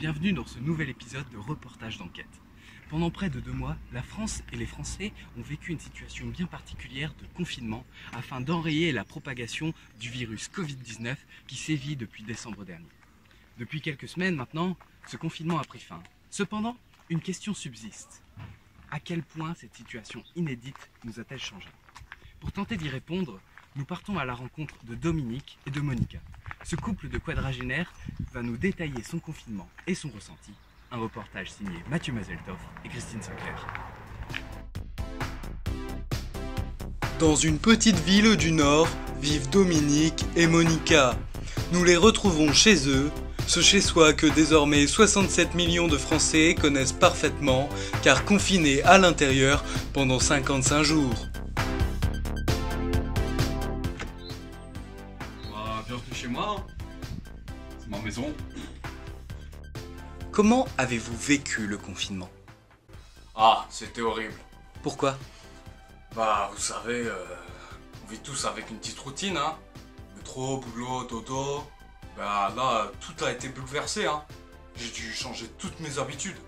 bienvenue dans ce nouvel épisode de Reportage d'enquête. Pendant près de 2 mois, la France et les Français ont vécu une situation bien particulière de confinement afin d'enrayer la propagation du virus Covid-19 qui sévit depuis décembre dernier. Depuis quelques semaines maintenant, ce confinement a pris fin. Cependant, une question subsiste. À quel point cette situation inédite nous a-t-elle changé? Pour tenter d'y répondre, nous partons à la rencontre de Dominique et de Monica. Ce couple de quadragénaires va nous détailler son confinement et son ressenti. Un reportage signé Mathieu Mazeltoff et Christine Sinclair. Dans une petite ville du Nord vivent Dominique et Monica. Nous les retrouvons chez eux, ce chez-soi que désormais 67 millions de Français connaissent parfaitement, car confinés à l'intérieur pendant 55 jours. Bienvenue chez moi, c'est ma maison. Comment avez-vous vécu le confinement? Ah, c'était horrible. Pourquoi? Bah, vous savez, on vit tous avec une petite routine, hein. Métro, boulot, dodo. Bah là, tout a été bouleversé, hein. J'ai dû changer toutes mes habitudes.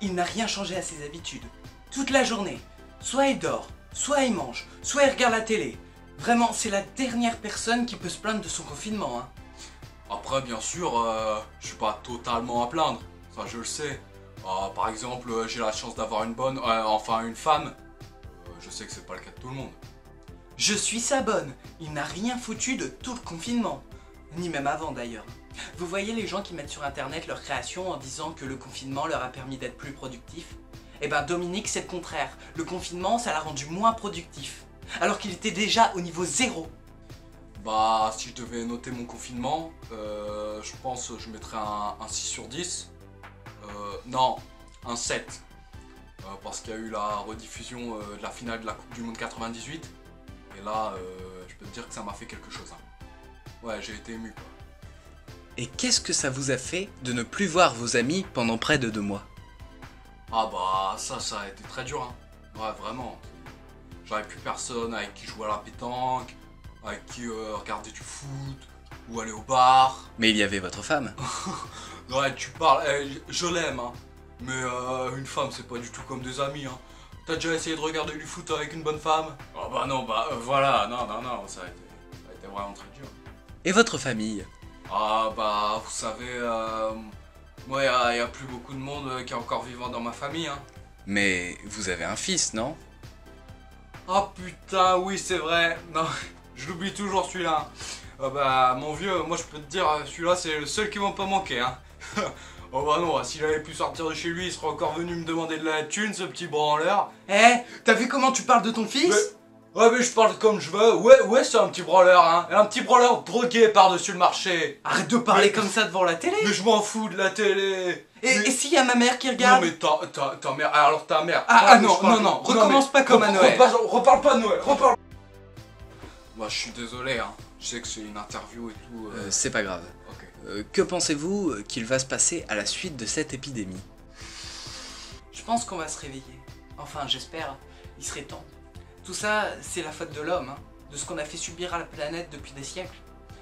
Il n'a rien changé à ses habitudes. Toute la journée, soit il dort, soit il mange, soit il regarde la télé. Vraiment, c'est la dernière personne qui peut se plaindre de son confinement, hein. Après, bien sûr, je suis pas totalement à plaindre, ça je le sais. Par exemple, j'ai la chance d'avoir une bonne, une femme. Je sais que c'est pas le cas de tout le monde. Je suis sa bonne. Il n'a rien foutu de tout le confinement. Ni même avant d'ailleurs. Vous voyez les gens qui mettent sur internet leur création en disant que le confinement leur a permis d'être plus productifs? Eh ben Dominique, c'est le contraire. Le confinement, ça l'a rendu moins productif. Alors qu'il était déjà au niveau 0. Bah, si je devais noter mon confinement, je pense que je mettrais un 6 sur 10. Non, un 7. Parce qu'il y a eu la rediffusion de la finale de la Coupe du Monde 98. Et là, je peux te dire que ça m'a fait quelque chose, hein. Ouais, j'ai été ému, quoi. Et qu'est-ce que ça vous a fait de ne plus voir vos amis pendant près de 2 mois? Ah bah, ça a été très dur, hein. Ouais, vraiment. J'avais plus personne avec qui jouer à la pétanque, avec qui regarder du foot, ou aller au bar. Mais il y avait votre femme. Ouais, tu parles, je l'aime, hein. Mais une femme, c'est pas du tout comme des amis, hein. T'as déjà essayé de regarder du foot avec une bonne femme? Oh bah non, voilà, non, ça a été vraiment très dur. Et votre famille? Ah bah, vous savez, moi, il y a plus beaucoup de monde qui est encore vivant dans ma famille, hein. Mais vous avez un fils, non? Ah putain, oui, c'est vrai. Non, je l'oublie toujours celui-là. Bah, mon vieux, moi je peux te dire, celui-là c'est le seul qui va pas manquer, hein. Oh bah non, s'il avait pu sortir de chez lui, il serait encore venu me demander de la thune, ce petit branleur. Eh, t'as vu comment tu parles de ton fils? Ouais, mais je parle comme je veux. Ouais, c'est un petit branleur, hein. Un petit branleur drogué par-dessus le marché. Arrête de parler comme ça devant la télé. Mais je m'en fous de la télé. Et s'il y a ma mère qui regarde? Non, mais ta mère, alors ta mère. Non, recommence pas comme à Noël. Reparle pas de Noël, reparle. Moi, je suis désolé, hein. Je sais que c'est une interview et tout. C'est pas grave. Ok. Que pensez-vous qu'il va se passer à la suite de cette épidémie? Je pense qu'on va se réveiller. Enfin, j'espère. Il serait temps. Tout ça, c'est la faute de l'homme, hein, de ce qu'on a fait subir à la planète depuis des siècles.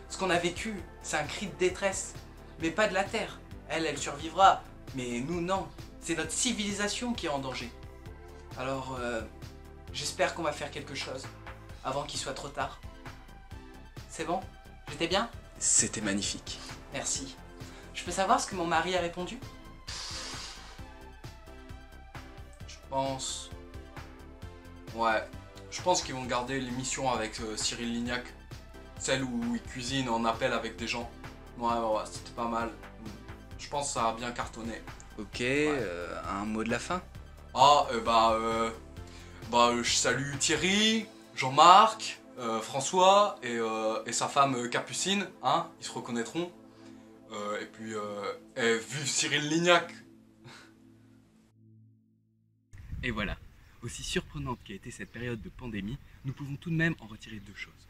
Ce qu'on a vécu, c'est un cri de détresse. Mais pas de la Terre. Elle survivra. Mais nous, non. C'est notre civilisation qui est en danger. Alors, j'espère qu'on va faire quelque chose avant qu'il soit trop tard. C'est bon? J'étais bien? C'était magnifique. Merci. Je peux savoir ce que mon mari a répondu? Je pense... Ouais, je pense qu'ils vont garder l'émission avec Cyril Lignac. Celle où il cuisine en appel avec des gens. Ouais, c'était pas mal. Je pense que ça a bien cartonné. Ok, Ouais. un mot de la fin? Ah, je salue Thierry, Jean-Marc, François et sa femme Capucine, hein, ils se reconnaîtront. Et puis, vive Cyril Lignac! Et voilà, aussi surprenante qu'a été cette période de pandémie, nous pouvons tout de même en retirer 2 choses.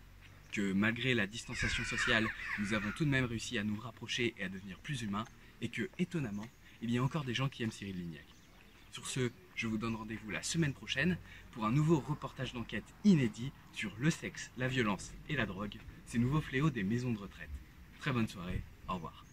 Que malgré la distanciation sociale, nous avons tout de même réussi à nous rapprocher et à devenir plus humains, et que, étonnamment, il y a encore des gens qui aiment Cyril Lignac. Sur ce, je vous donne rendez-vous la semaine prochaine pour un nouveau reportage d'enquête inédit sur le sexe, la violence et la drogue, ces nouveaux fléaux des maisons de retraite. Très bonne soirée, au revoir.